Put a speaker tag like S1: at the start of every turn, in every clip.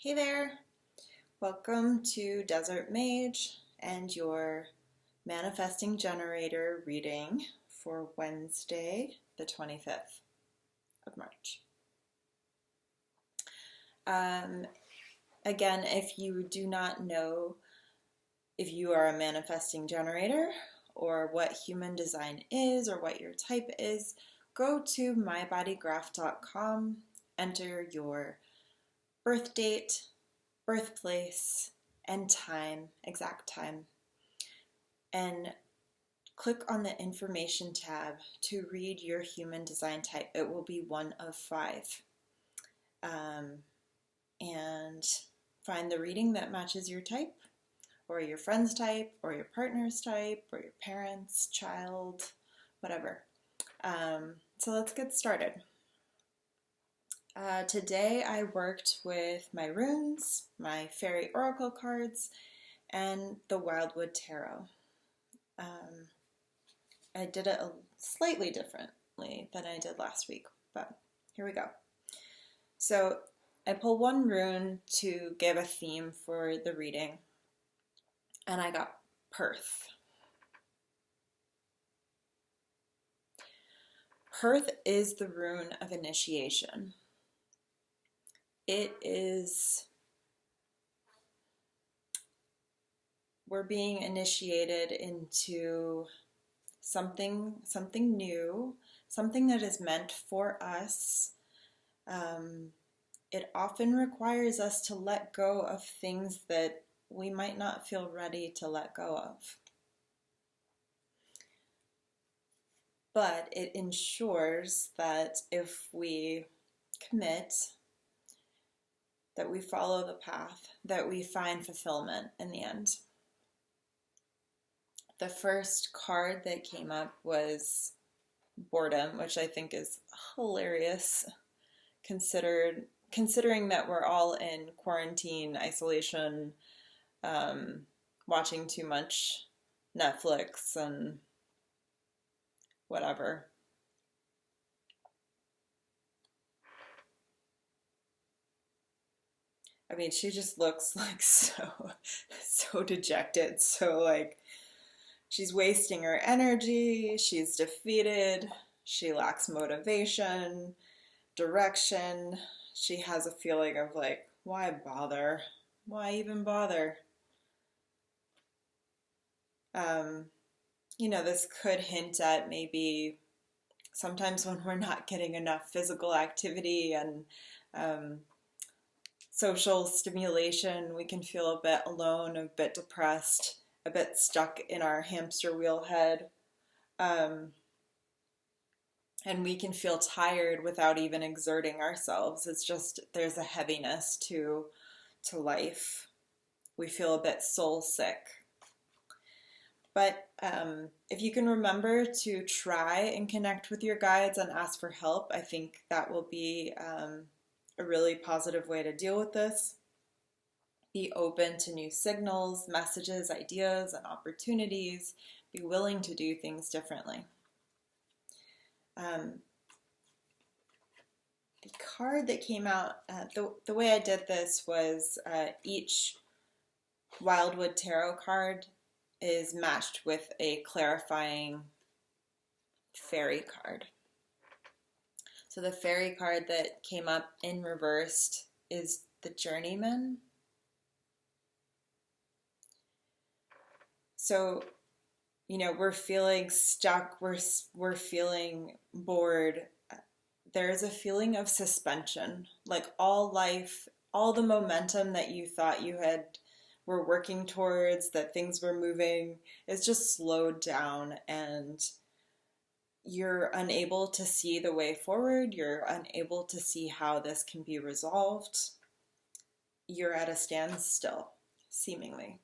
S1: Hey there! Welcome to Desert Mage and your Manifesting Generator reading for Wednesday, the 25th of March. Again, if you do not know if you are a manifesting generator or what human design is or what your type is, go to mybodygraph.com, enter your birth date, birthplace, and time, exact time, and click on the information tab to read your human design type. It will be one of 5. And find the reading that matches your type, or your friend's type, or your partner's type, or your parents, child, whatever. So let's get started. Today I worked with my runes, my Faery oracle cards, and the Wildwood Tarot. I did it slightly differently than I did last week, but here we go. So I pull one rune to give a theme for the reading, and I got Perth. Perth is the rune of initiation. We're being initiated into something new, something that is meant for us. It often requires us to let go of things that we might not feel ready to let go of. But it ensures that if we commit, that we follow the path, that we find fulfillment in the end. The first card that came up was boredom, which I think is hilarious, considering that we're all in quarantine, isolation, watching too much Netflix and whatever. I mean, she just looks like so dejected, so like she's wasting her energy, she's defeated, she lacks motivation, direction. She has a feeling of like, why bother? Why even bother? This could hint at maybe sometimes when we're not getting enough physical activity and social stimulation, we can feel a bit alone, a bit depressed, a bit stuck in our hamster wheel head. And we can feel tired without even exerting ourselves. It's just, there's a heaviness to life. We feel a bit soul sick. But if you can remember to try and connect with your guides and ask for help, I think that will be a really positive way to deal with this. Be open to new signals, messages, ideas, and opportunities. Be willing to do things differently. The card that came out, the way I did this was each Wildwood Tarot card is matched with a clarifying Faery card. So the Faery card that came up in reversed is the Journeyman. So, we're feeling stuck, we're feeling bored. There's a feeling of suspension, like all life, all the momentum that you thought you were working towards, that things were moving, is just slowed down, and you're unable to see the way forward. You're unable to see how this can be resolved. You're at a standstill, seemingly.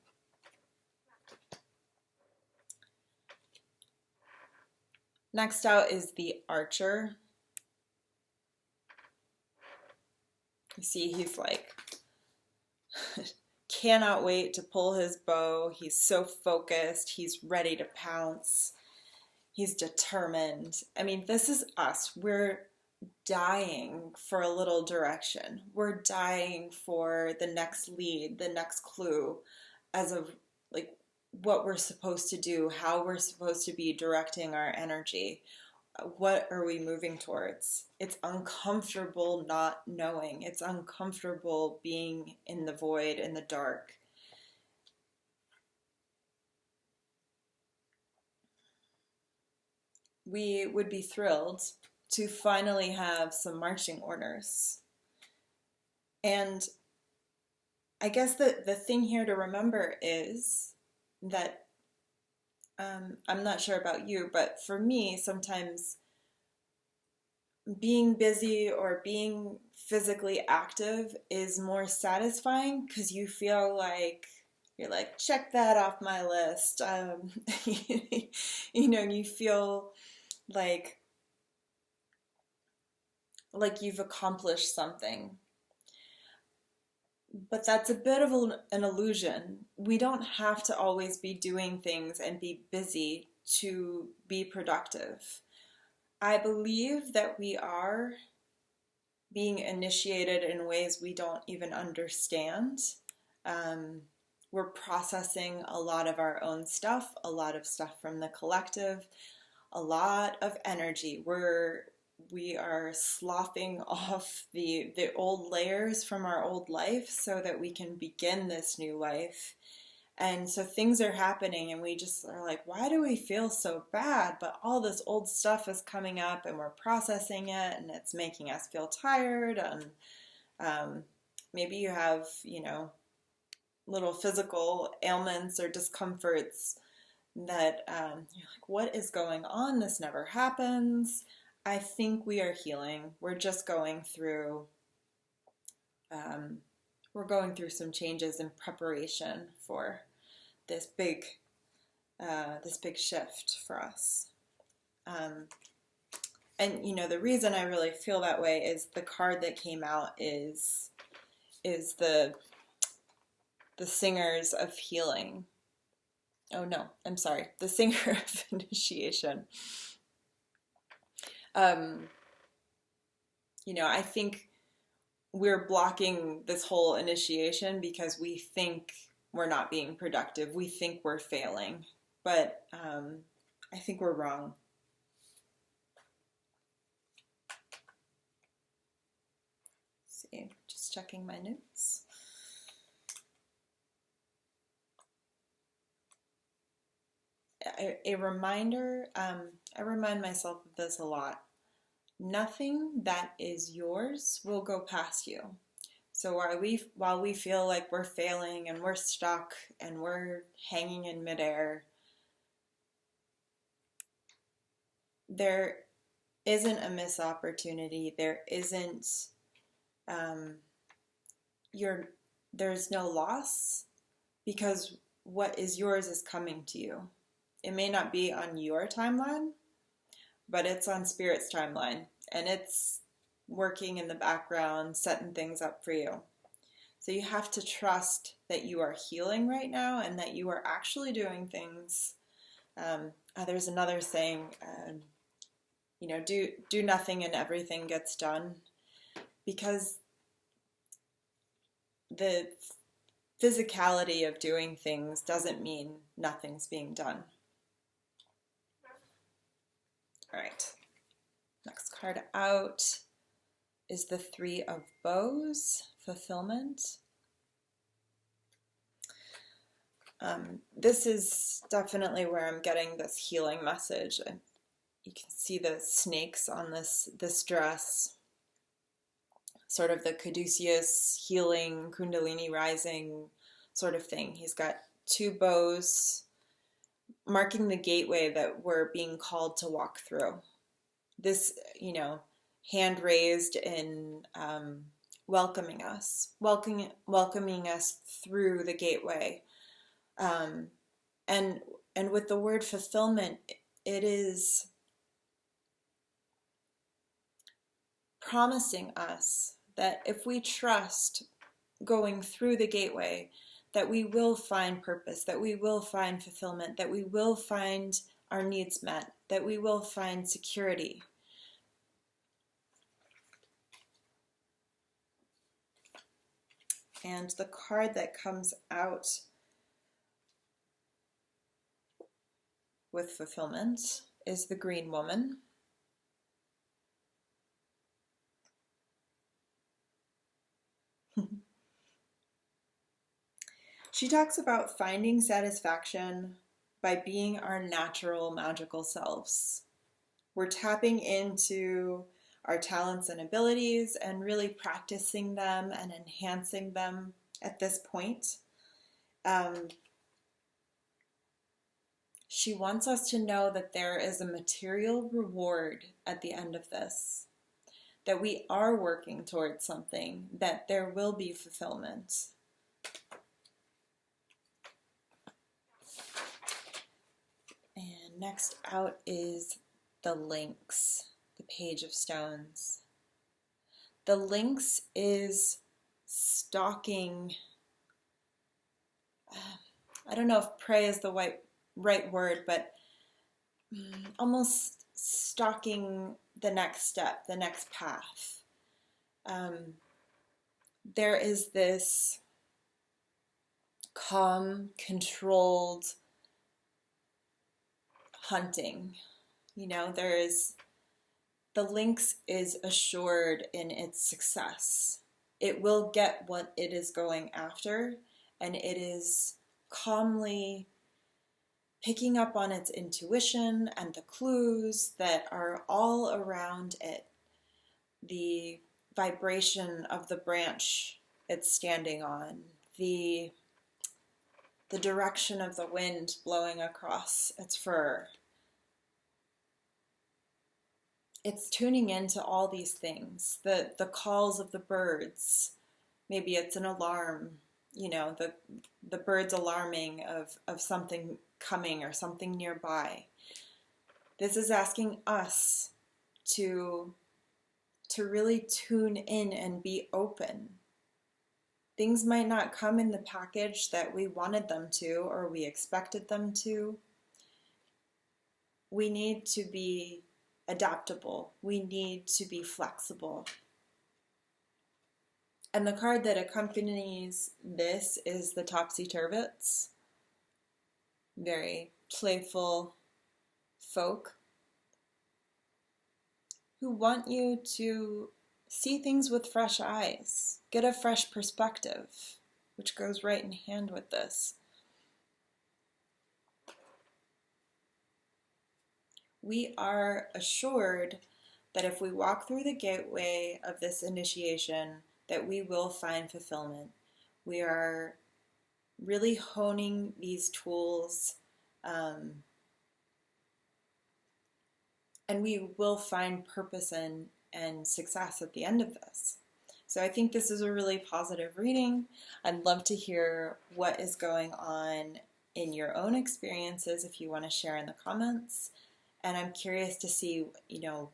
S1: Next out is the Archer. You see, he's like, cannot wait to pull his bow. He's so focused. He's ready to pounce. He's determined. I mean, this is us. We're dying for a little direction. We're dying for the next lead, the next clue, as of like what we're supposed to do, how we're supposed to be directing our energy. What are we moving towards? It's uncomfortable not knowing. It's uncomfortable being in the void, in the dark. We would be thrilled to finally have some marching orders. And I guess the thing here to remember is that I'm not sure about you, but for me, sometimes being busy or being physically active is more satisfying because you feel like you're like, check that off my list. You feel like you've accomplished something. But that's a bit of an illusion. We don't have to always be doing things and be busy to be productive. I believe that we are being initiated in ways we don't even understand. We're processing a lot of our own stuff, a lot of stuff from the collective, a lot of energy. We are sloughing off the old layers from our old life so that we can begin this new life. And so things are happening and we just are like, why do we feel so bad? But all this old stuff is coming up and we're processing it and it's making us feel tired. And maybe you have, little physical ailments or discomforts that you're like, what is going on? This never happens. I think we are healing. We're just going through some changes in preparation for this big shift for us. And the reason I really feel that way is the card that came out is the Singers of Healing. Oh no, I'm sorry. The Singer of Initiation. I think we're blocking this whole initiation because we think we're not being productive. We think we're failing, but I think we're wrong. Let's see, just checking my notes. A reminder, I remind myself of this a lot. Nothing that is yours will go past you. So while we feel like we're failing and we're stuck and we're hanging in midair, there isn't a missed opportunity. There isn't there's no loss because what is yours is coming to you. It may not be on your timeline, but it's on Spirit's timeline, and it's working in the background, setting things up for you. So you have to trust that you are healing right now and that you are actually doing things. There's another saying, do nothing and everything gets done, because the physicality of doing things doesn't mean nothing's being done. All right, next card out is the Three of Bows, Fulfillment. This is definitely where I'm getting this healing message. You can see the snakes on this dress, sort of the caduceus healing, kundalini rising sort of thing. He's got two bows marking the gateway that we're being called to walk through. This, hand raised in welcoming us through the gateway. And with the word fulfillment, it is promising us that if we trust going through the gateway, that we will find purpose, that we will find fulfillment, that we will find our needs met, that we will find security. And the card that comes out with fulfillment is the Green Woman. She talks about finding satisfaction by being our natural magical selves. We're tapping into our talents and abilities and really practicing them and enhancing them at this point. She wants us to know that there is a material reward at the end of this, that we are working towards something, that there will be fulfillment. And next out is the Lynx, the Page of Stones. The Lynx is stalking, I don't know if prey is the right word, but almost stalking the next step, the next path. There is this calm, controlled hunting. You know, the lynx is assured in its success. It will get what it is going after, and it is calmly picking up on its intuition and the clues that are all around it. The vibration of the branch it's standing on, the direction of the wind blowing across its fur. It's tuning into all these things, the calls of the birds. Maybe it's an alarm, you know, the birds alarming of something coming or something nearby. This is asking us to really tune in and be open. Things might not come in the package that we wanted them to or we expected them to. We need to be adaptable. We need to be flexible. And the card that accompanies this is the Topsy-Turvets. Very playful folk who want you to see things with fresh eyes, get a fresh perspective, which goes right in hand with this. We are assured that if we walk through the gateway of this initiation, that we will find fulfillment. We are really honing these tools, and we will find purpose and success at the end of this. So I think this is a really positive reading. I'd love to hear what is going on in your own experiences if you want to share in the comments. And I'm curious to see, you know,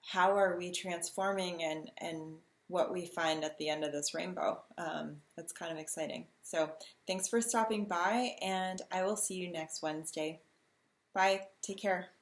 S1: how are we transforming and what we find at the end of this rainbow. That's kind of exciting. So thanks for stopping by, and I will see you next Wednesday. Bye. Take care.